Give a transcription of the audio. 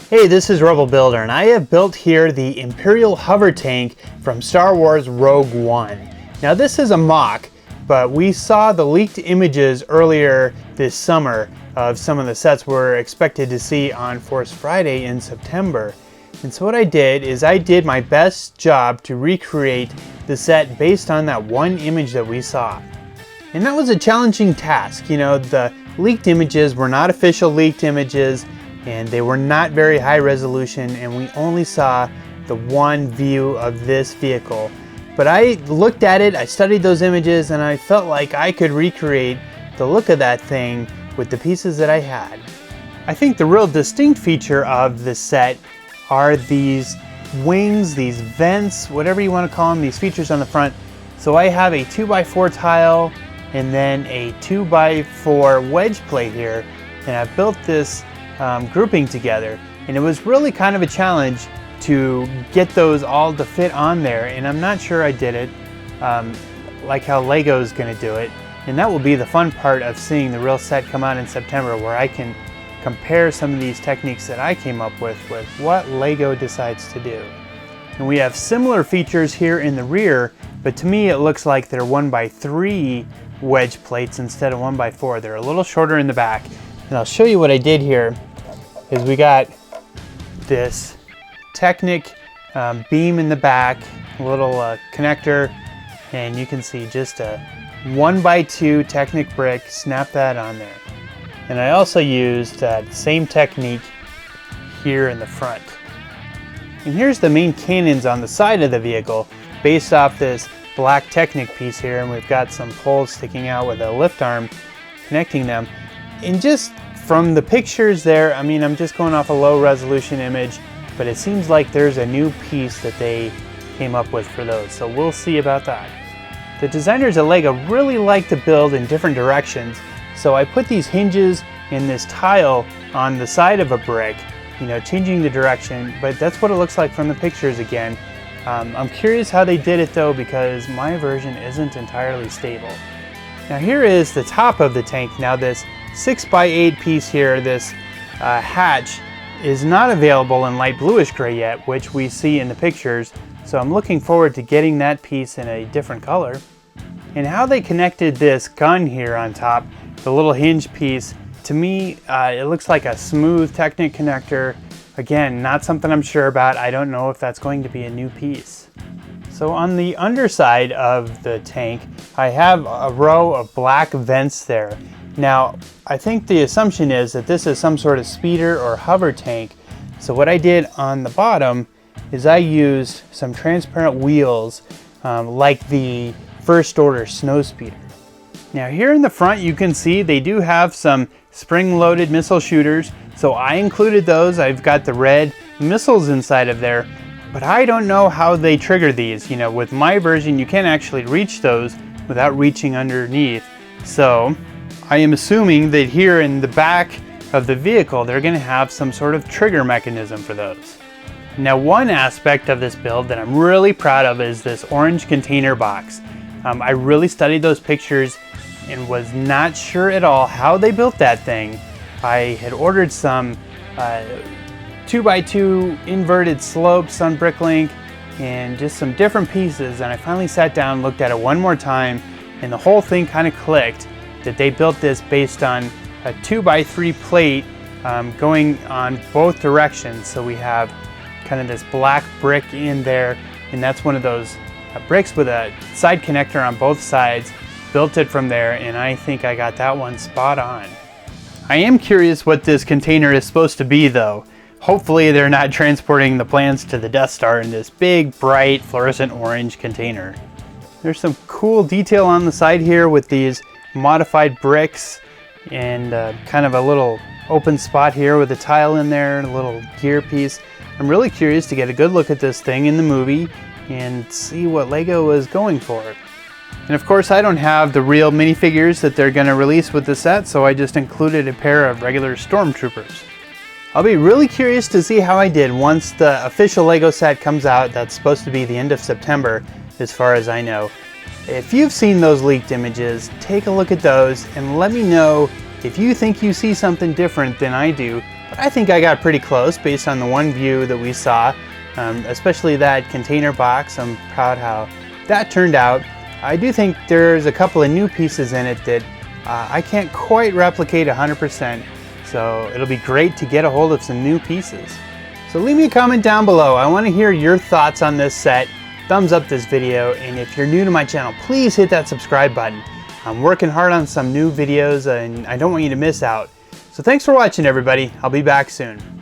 Hey, this is Rebel Builder, and I have built here the Imperial Hovertank from Star Wars Rogue One. Now this is a mock, but we saw the leaked images earlier this summer of some of the sets we're expected to see on Force Friday in September. And so what I did is I did my best job to recreate the set based on that one image that we saw. And that was a challenging task. You know, the leaked images were not official leaked images, and they were not very high resolution, and we only saw the one view of this vehicle. But I looked at it, I studied those images, and I felt like I could recreate the look of that thing with the pieces that I had. I think the real distinct feature of this set are these wings, these vents, whatever you want to call them, these features on the front. So I have a 2x4 tile and then a 2x4 wedge plate here, and I've built this grouping together, and it was really kind of a challenge to get those all to fit on there, and I'm not sure I did it like how Lego's gonna do it. And that will be the fun part of seeing the real set come out in September, where I can compare some of these techniques that I came up with what Lego decides to do. And we have similar features here in the rear, but to me it looks like they're 1x3 wedge plates instead of 1x4. They're a little shorter in the back. And I'll show you what I did here. Is we got this Technic beam in the back, a little connector, and you can see just a 1x2 Technic brick, snap that on there. And I also used that same technique here in the front. And here's the main cannons on the side of the vehicle based off this black Technic piece here, and we've got some poles sticking out with a lift arm connecting them. And just from the pictures there, I mean, I'm just going off a low resolution image, but it seems like there's a new piece that they came up with for those, so we'll see about that. The designers at Lego really like to build in different directions, so I put these hinges in this tile on the side of a brick, you know, changing the direction, but that's what it looks like from the pictures again. I'm curious how they did it though, because my version isn't entirely stable. Now here is the top of the tank. Now this 6x8 piece here, this hatch, is not available in light bluish gray yet, which we see in the pictures, so I'm looking forward to getting that piece in a different color. And how they connected this gun here on top, the little hinge piece, to me it looks like a smooth Technic connector. Again, not something I'm sure about. I don't know if that's going to be a new piece. So on the underside of the tank, I have a row of black vents there. Now, I think the assumption is that this is some sort of speeder or hover tank. So what I did on the bottom is I used some transparent wheels like the First Order snow speeder. Now here in the front you can see they do have some spring-loaded missile shooters. So I included those. I've got the red missiles inside of there, but I don't know how they trigger these. You know, with my version you can't actually reach those without reaching underneath. So I am assuming that here in the back of the vehicle, they're going to have some sort of trigger mechanism for those. Now, one aspect of this build that I'm really proud of is this orange container box. I really studied those pictures and was not sure at all how they built that thing. I had ordered some 2x2 inverted slopes on Bricklink and just some different pieces, and I finally sat down, looked at it one more time, and the whole thing kind of clicked. That they built this based on a 2x3 plate going on both directions. So we have kind of this black brick in there, and that's one of those bricks with a side connector on both sides. Built it from there, and I think I got that one spot on. I am curious what this container is supposed to be though. Hopefully they're not transporting the plans to the Death Star in this big, bright, fluorescent orange container. There's some cool detail on the side here with these modified bricks and kind of a little open spot here with a tile in there and a little gear piece. I'm really curious to get a good look at this thing in the movie and see what Lego is going for. And of course I don't have the real minifigures that they're going to release with the set, so I just included a pair of regular stormtroopers. I'll be really curious to see how I did once the official Lego set comes out. That's supposed to be the end of September as far as I know. If you've seen those leaked images, take a look at those and let me know if you think you see something different than I do but I think I got pretty close based on the one view that we saw, especially that container box. I'm proud how that turned out. I do think there's a couple of new pieces in it that I can't quite replicate 100%, so it'll be great to get a hold of some new pieces. So leave me a comment down below. I want to hear your thoughts on this set. Thumbs up this video, and if you're new to my channel, please hit that subscribe button. I'm working hard on some new videos and I don't want you to miss out. So thanks for watching, everybody. I'll be back soon.